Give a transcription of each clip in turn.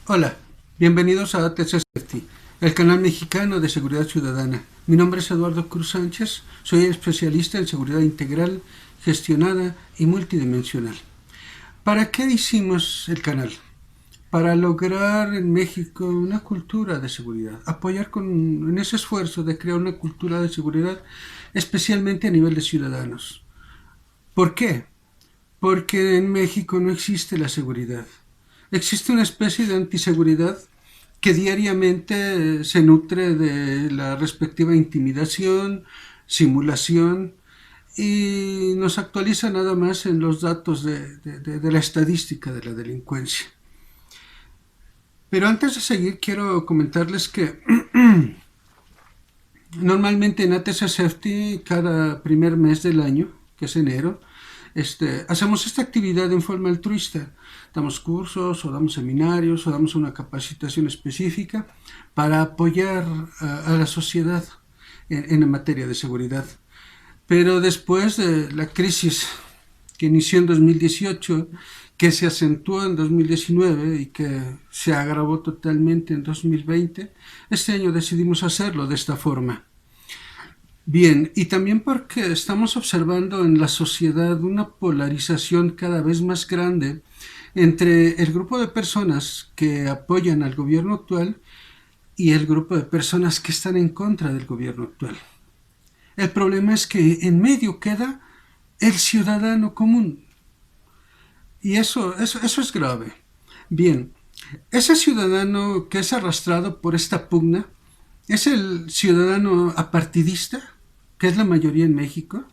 Hola, bienvenidos a ATC Safety, el canal mexicano de seguridad ciudadana. Mi nombre es Eduardo Cruz Sánchez, soy especialista en seguridad integral, gestionada y multidimensional. ¿Para qué hicimos el canal? Para lograr en México una cultura de seguridad, apoyar en ese esfuerzo de crear una cultura de seguridad, especialmente a nivel de ciudadanos. ¿Por qué? Porque en México no existe la seguridad. Existe una especie de antiseguridad que diariamente se nutre de la respectiva intimidación, simulación y nos actualiza nada más en los datos de la estadística de la delincuencia. Pero antes de seguir quiero comentarles que normalmente en ATC Safety cada primer mes del año, que es enero, hacemos esta actividad en forma altruista. Damos cursos o damos seminarios o damos una capacitación específica para apoyar a la sociedad en materia de seguridad. Pero después de la crisis que inició en 2018, que se acentuó en 2019 y que se agravó totalmente en 2020, este año decidimos hacerlo de esta forma. Bien, y también porque estamos observando en la sociedad una polarización cada vez más grande entre el grupo de personas que apoyan al gobierno actual y el grupo de personas que están en contra del gobierno actual. El problema es que en medio queda el ciudadano común. Y eso es grave. Bien, ese ciudadano que es arrastrado por esta pugna es el ciudadano apartidista, que es la mayoría en México,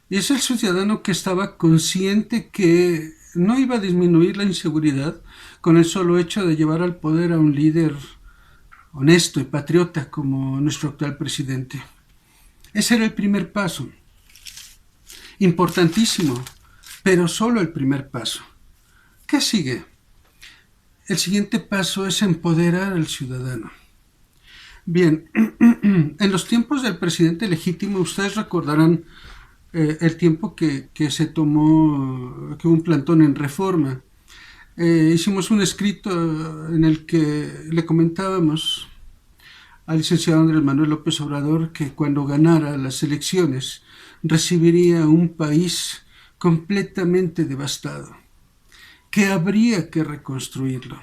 y es el ciudadano que estaba consciente que no iba a disminuir la inseguridad con el solo hecho de llevar al poder a un líder honesto y patriota como nuestro actual presidente. Ese era el primer paso, importantísimo, pero solo el primer paso. ¿Qué sigue? El siguiente paso es empoderar al ciudadano. Bien, en los tiempos del presidente legítimo, ustedes recordarán el tiempo que se tomó, que hubo un plantón en Reforma. Hicimos un escrito en el que le comentábamos al licenciado Andrés Manuel López Obrador que cuando ganara las elecciones recibiría un país completamente devastado, que habría que reconstruirlo.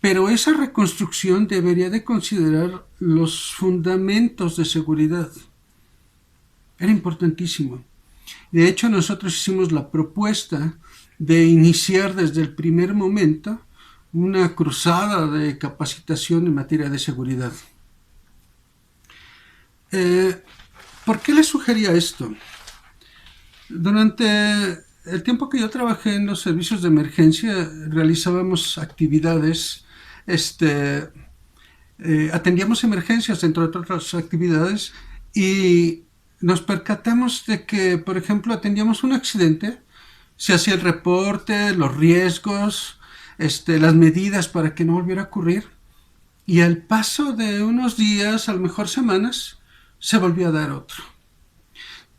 Pero esa reconstrucción debería de considerar los fundamentos de seguridad. Era importantísimo. De hecho, nosotros hicimos la propuesta de iniciar desde el primer momento una cruzada de capacitación en materia de seguridad. ¿Por qué les sugería esto? Durante el tiempo que yo trabajé en los servicios de emergencia, realizábamos actividades, atendíamos emergencias entre otras actividades y nos percatamos de que, por ejemplo, atendíamos un accidente, se hacía el reporte, los riesgos, las medidas para que no volviera a ocurrir y al paso de unos días, a lo mejor semanas, se volvió a dar otro,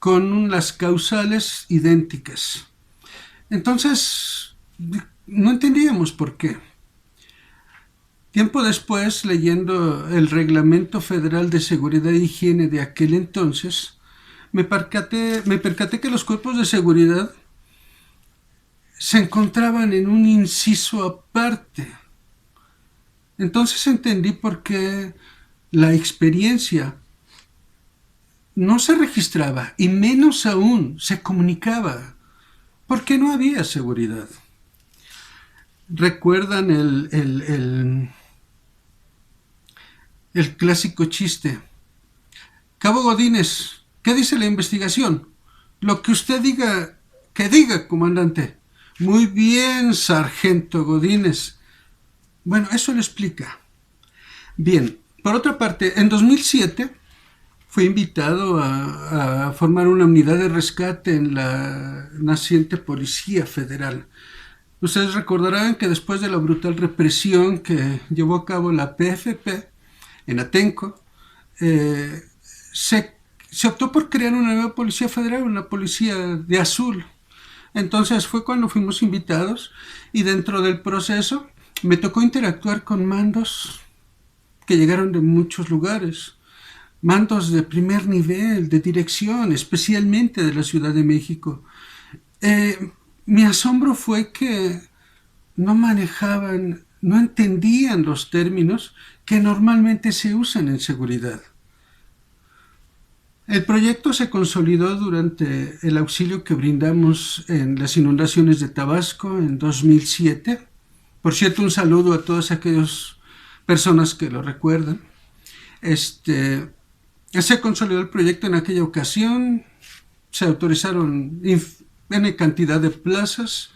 con las causales idénticas. Entonces, no entendíamos por qué. Tiempo después, leyendo el Reglamento Federal de Seguridad e Higiene de aquel entonces, me percaté que los cuerpos de seguridad se encontraban en un inciso aparte. Entonces entendí por qué la experiencia no se registraba y menos aún se comunicaba, porque no había seguridad. ¿Recuerdan el clásico chiste? Cabo Godínez, ¿qué dice la investigación? Lo que usted diga, que diga, comandante. Muy bien, sargento Godínez. Bueno, eso lo explica. Bien, por otra parte, en 2007 fui invitado a formar una unidad de rescate en la naciente Policía Federal. Ustedes recordarán que después de la brutal represión que llevó a cabo la PFP en Atenco, se optó por crear una nueva Policía Federal, una policía de azul. Entonces fue cuando fuimos invitados y dentro del proceso Me tocó interactuar con mandos que llegaron de muchos lugares, mandos de primer nivel, de dirección, especialmente de la Ciudad de México. Mi asombro fue que no manejaban, no entendían los términos que normalmente se usan en seguridad. El proyecto se consolidó durante el auxilio que brindamos en las inundaciones de Tabasco en 2007. Por cierto, un saludo a todas aquellas personas que lo recuerdan. Se consolidó el proyecto en aquella ocasión, se autorizaron N cantidad de plazas,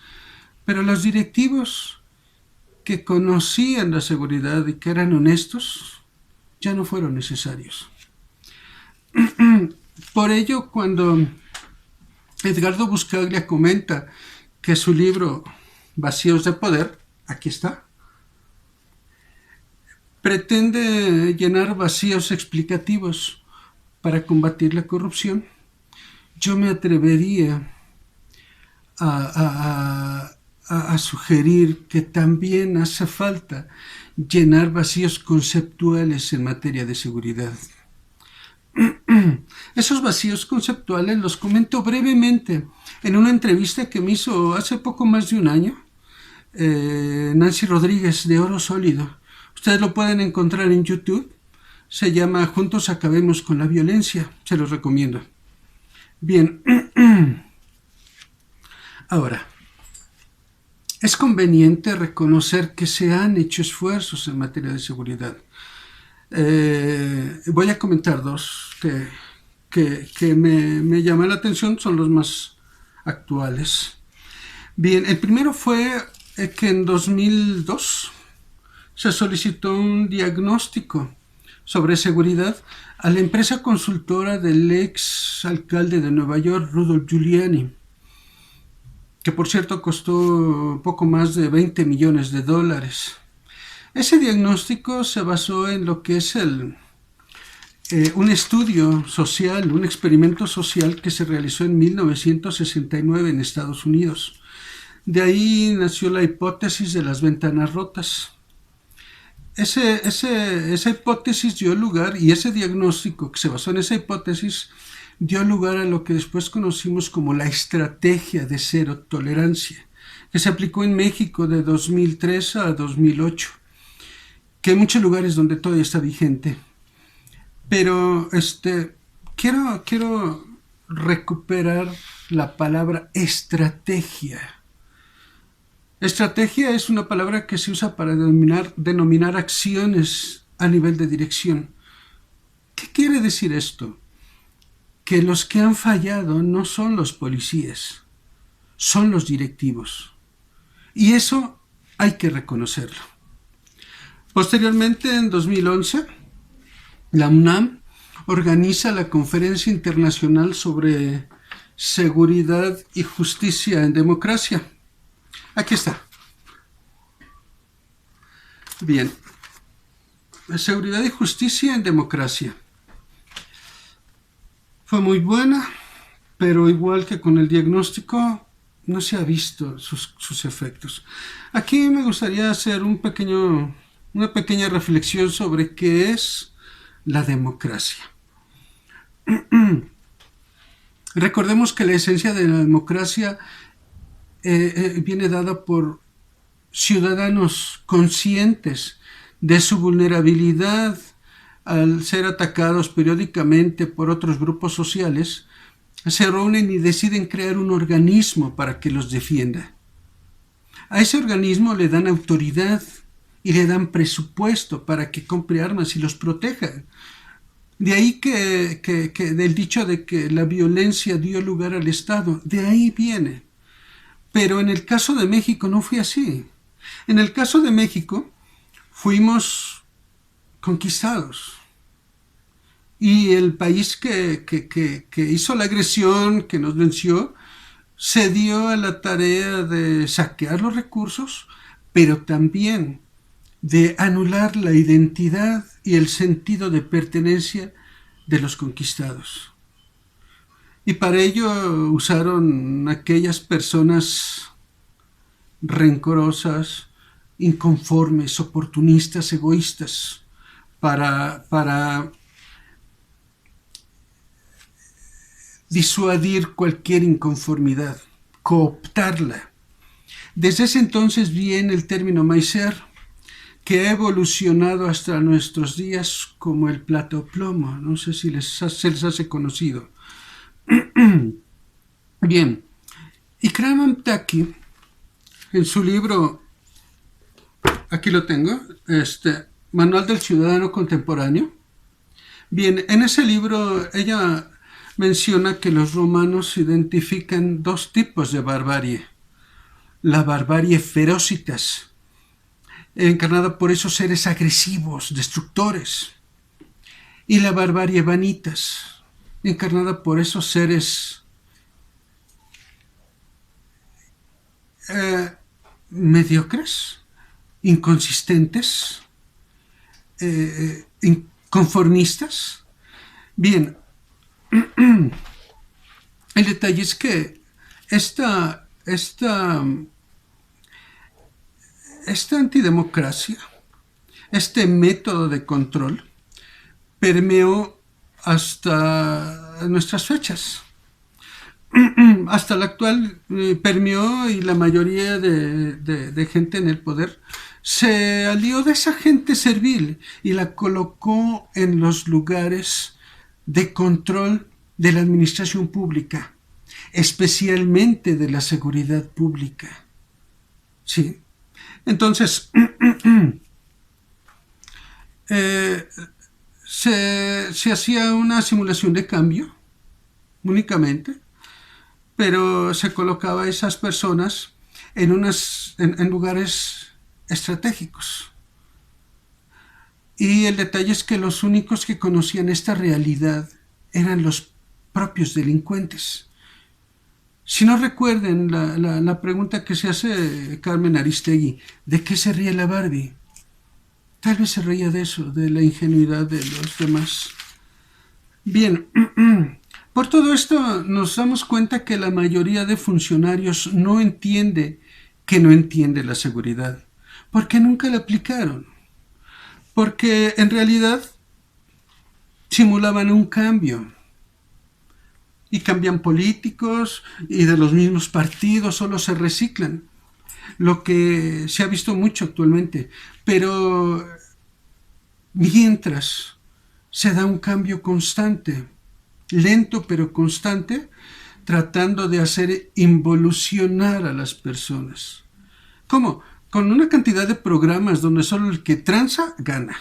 pero los directivos que conocían la seguridad y que eran honestos ya no fueron necesarios. Por ello, cuando Edgardo Buscaglia comenta que su libro Vacíos de Poder, aquí está, pretende llenar vacíos explicativos para combatir la corrupción, yo me atrevería a sugerir que también hace falta llenar vacíos conceptuales en materia de seguridad. Esos vacíos conceptuales los comento brevemente en una entrevista que me hizo hace poco más de un año Nancy Rodríguez de Oro Sólido. Ustedes lo pueden encontrar en YouTube. Se llama Juntos Acabemos con la Violencia. Se los recomiendo. Bien. Ahora, es conveniente reconocer que se han hecho esfuerzos en materia de seguridad. Voy a comentar dos que me llaman la atención, son los más actuales. Bien, el primero fue que en 2002 se solicitó un diagnóstico sobre seguridad a la empresa consultora del ex alcalde de Nueva York, Rudolph Giuliani, que por cierto costó poco más de $20 millones. Ese diagnóstico se basó en lo que es un estudio social, un experimento social que se realizó en 1969 en Estados Unidos. De ahí nació la hipótesis de las ventanas rotas. Esa hipótesis dio lugar, y ese diagnóstico que se basó en esa hipótesis dio lugar a lo que después conocimos como la estrategia de cero tolerancia, que se aplicó en México de 2003 a 2008, que hay muchos lugares donde todavía está vigente. Pero quiero recuperar la palabra estrategia. Estrategia es una palabra que se usa para denominar acciones a nivel de dirección. ¿Qué quiere decir esto? Que los que han fallado no son los policías, son los directivos. Y eso hay que reconocerlo. Posteriormente, en 2011, la UNAM organiza la Conferencia Internacional sobre Seguridad y Justicia en Democracia. Aquí está. Bien. Seguridad y Justicia en Democracia. Fue muy buena, pero igual que con el diagnóstico, no se ha visto sus efectos. Aquí me gustaría hacer una pequeña reflexión sobre qué es la democracia. Recordemos que la esencia de la democracia viene dada por ciudadanos conscientes de su vulnerabilidad al ser atacados periódicamente por otros grupos sociales. Se reúnen y deciden crear un organismo para que los defienda. A ese organismo le dan autoridad y le dan presupuesto para que compre armas y los proteja. De ahí que del dicho de que la violencia dio lugar al Estado, de ahí viene. Pero en el caso de México no fue así. En el caso de México fuimos conquistados. Y el país que hizo la agresión, que nos venció, se dio a la tarea de saquear los recursos, pero también de anular la identidad y el sentido de pertenencia de los conquistados. Y para ello usaron aquellas personas rencorosas, inconformes, oportunistas, egoístas, para disuadir cualquier inconformidad, cooptarla. Desde ese entonces viene el término maizer, que ha evolucionado hasta nuestros días como el platoplomo. No sé si se les hace conocido. Bien, Ikram Amtaki, en su libro, aquí lo tengo, Manual del Ciudadano Contemporáneo. Bien, en ese libro ella menciona que los romanos identifican dos tipos de barbarie. La barbarie ferocitas, encarnada por esos seres agresivos, destructores, y la barbarie vanitas, encarnada por esos seres mediocres, inconsistentes, inconformistas. Bien, el detalle es que esta antidemocracia, este método de control, permeó hasta nuestras fechas. Hasta la actual permeó, y la mayoría de gente en el poder se alió de esa gente servil y la colocó en los lugares de control de la administración pública, especialmente de la seguridad pública. ¿Sí? Entonces, se hacía una simulación de cambio únicamente, pero se colocaba a esas personas en lugares estratégicos. Y el detalle es que los únicos que conocían esta realidad eran los propios delincuentes. Si no recuerden la pregunta que se hace Carmen Aristegui, ¿de qué se ríe la Barbie? Tal vez se reía de eso, de la ingenuidad de los demás. Bien, por todo esto nos damos cuenta que la mayoría de funcionarios no entiende la seguridad, porque nunca la aplicaron, porque en realidad simulaban un cambio. Y cambian políticos, y de los mismos partidos solo se reciclan, lo que se ha visto mucho actualmente. Pero mientras se da un cambio constante, lento pero constante, tratando de hacer involucionar a las personas. ¿Cómo? Con una cantidad de programas donde solo el que tranza gana,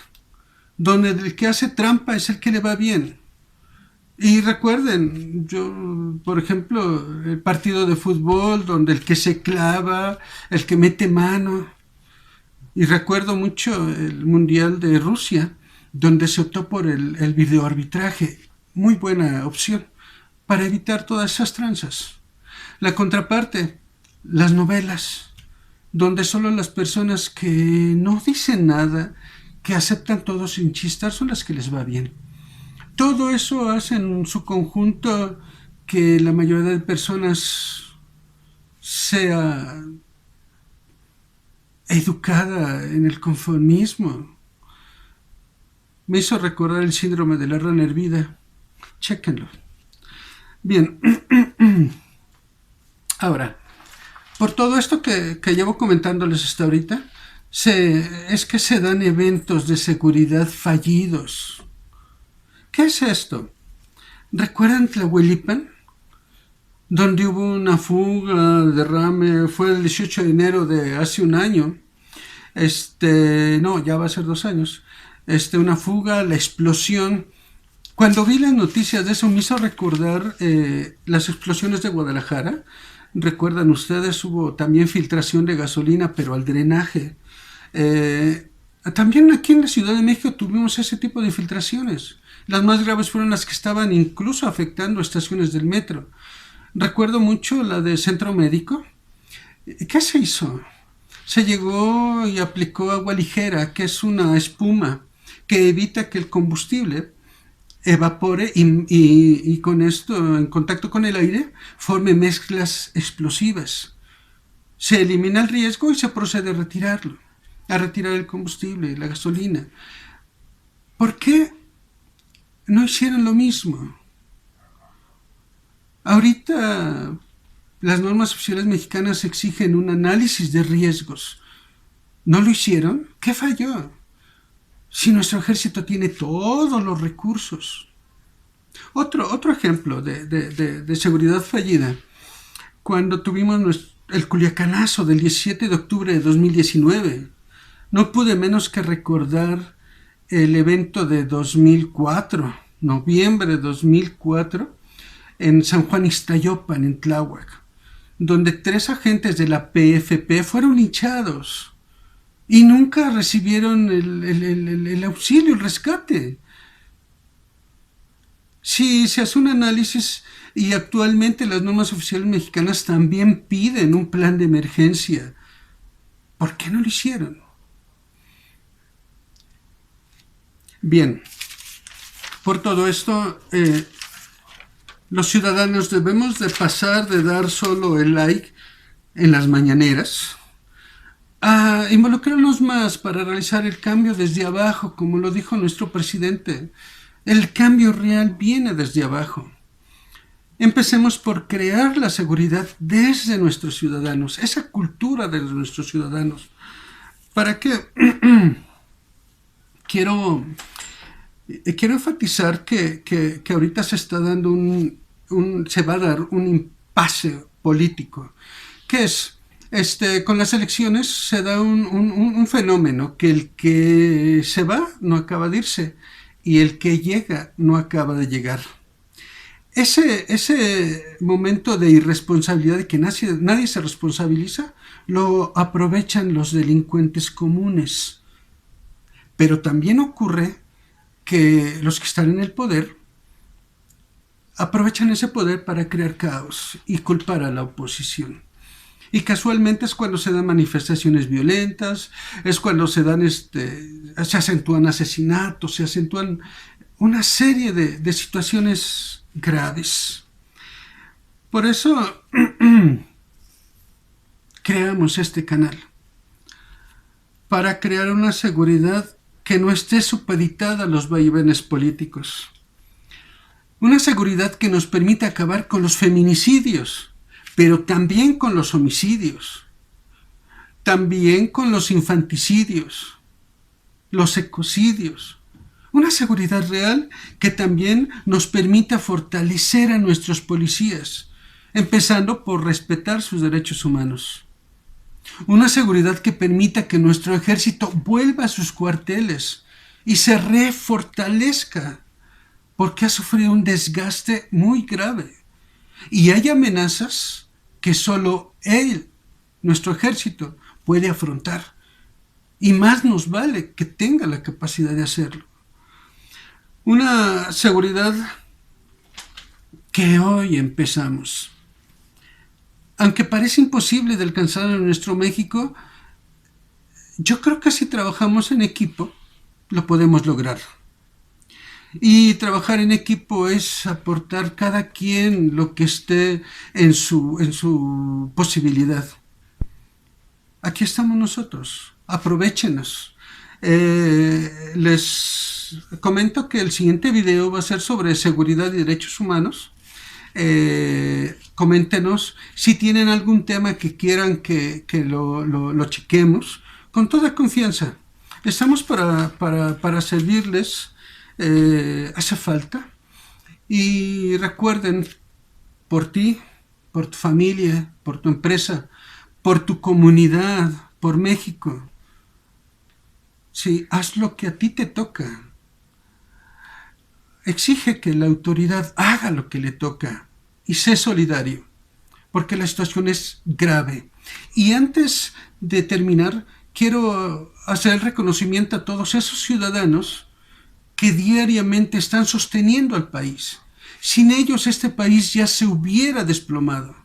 donde el que hace trampa es el que le va bien. Y recuerden, yo, por ejemplo, el partido de fútbol donde el que se clava, el que mete mano. Y recuerdo mucho el Mundial de Rusia, donde se optó por el videoarbitraje. Muy buena opción para evitar todas esas tranzas. La contraparte, las novelas, donde solo las personas que no dicen nada, que aceptan todo sin chistar, son las que les va bien. Todo eso hace en su conjunto que la mayoría de personas sea educada en el conformismo. Me hizo recordar el síndrome de la rana hervida. Chéquenlo. Bien. Ahora, por todo esto que llevo comentándoles hasta ahorita, es que se dan eventos de seguridad fallidos. ¿Qué es esto? ¿Recuerdan Tlahuelipan? Donde hubo una fuga, derrame, fue el 18 de enero de hace un año. No, ya va a ser 2 años. Una fuga, la explosión. Cuando vi las noticias de eso me hizo recordar las explosiones de Guadalajara. ¿Recuerdan ustedes? Hubo también filtración de gasolina, pero al drenaje. También aquí en la Ciudad de México tuvimos ese tipo de filtraciones. Las más graves fueron las que estaban incluso afectando estaciones del metro. Recuerdo mucho la de Centro Médico. ¿Qué se hizo? Se llegó y aplicó agua ligera, que es una espuma que evita que el combustible evapore y con esto, en contacto con el aire, forme mezclas explosivas. Se elimina el riesgo y se procede a retirarlo. a retirar el combustible, la gasolina. ¿Por qué no hicieron lo mismo? Ahorita las normas oficiales mexicanas exigen un análisis de riesgos. ¿No lo hicieron? ¿Qué falló? Si nuestro ejército tiene todos los recursos. Otro ejemplo de seguridad fallida. Cuando tuvimos el Culiacanazo del 17 de octubre de 2019, no pude menos que recordar el evento de 2004, noviembre de 2004, en San Juan Ixtayopan, en Tláhuac, donde 3 agentes de la PFP fueron linchados y nunca recibieron el auxilio, el rescate. Sí, se hace un análisis y actualmente las normas oficiales mexicanas también piden un plan de emergencia. ¿Por qué no lo hicieron? Bien, por todo esto, los ciudadanos debemos de pasar de dar solo el like en las mañaneras a involucrarnos más para realizar el cambio desde abajo, como lo dijo nuestro presidente. El cambio real viene desde abajo. Empecemos por crear la seguridad desde nuestros ciudadanos, esa cultura de nuestros ciudadanos. ¿Para qué? Quiero enfatizar que ahorita se está dando se va a dar un impasse político. ¿Qué es? Con las elecciones se da un fenómeno, que el que se va no acaba de irse y el que llega no acaba de llegar. Ese momento de irresponsabilidad, de que nadie se responsabiliza, lo aprovechan los delincuentes comunes. Pero también ocurre que los que están en el poder aprovechan ese poder para crear caos y culpar a la oposición. Y casualmente es cuando se dan manifestaciones violentas, es cuando se acentúan asesinatos, se acentúan una serie de situaciones graves. Por eso creamos este canal, para crear una seguridad que no esté supeditada a los vaivenes políticos. Una seguridad que nos permita acabar con los feminicidios, pero también con los homicidios, también con los infanticidios, los ecocidios. Una seguridad real que también nos permita fortalecer a nuestros policías, empezando por respetar sus derechos humanos. Una seguridad que permita que nuestro ejército vuelva a sus cuarteles y se refortalezca, porque ha sufrido un desgaste muy grave. Y hay amenazas que solo nuestro ejército, puede afrontar. Y más nos vale que tenga la capacidad de hacerlo. Una seguridad que hoy empezamos. Aunque parece imposible de alcanzar en nuestro México, yo creo que si trabajamos en equipo, lo podemos lograr. Y trabajar en equipo es aportar cada quien lo que esté en su posibilidad. Aquí estamos nosotros, aprovéchenos. Les comento que el siguiente video va a ser sobre seguridad y derechos humanos. Coméntenos si tienen algún tema que quieran que lo chequemos con toda confianza. Estamos para servirles. Hace falta. Y recuerden, por ti, por tu familia, por tu empresa, por tu comunidad, por México, sí, haz lo que a ti te toca. Exige que la autoridad haga lo que le toca y sé solidario, porque la situación es grave. Y antes de terminar, quiero hacer el reconocimiento a todos esos ciudadanos que diariamente están sosteniendo al país. Sin ellos este país ya se hubiera desplomado.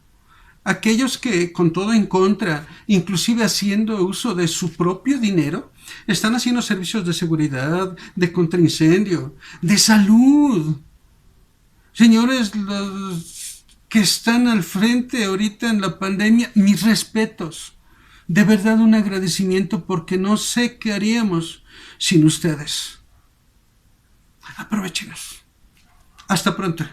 Aquellos que, con todo en contra, inclusive haciendo uso de su propio dinero, están haciendo servicios de seguridad, de contraincendio, de salud. Señores, los que están al frente ahorita en la pandemia, mis respetos. De verdad un agradecimiento porque no sé qué haríamos sin ustedes. Aprovechenos. Hasta pronto.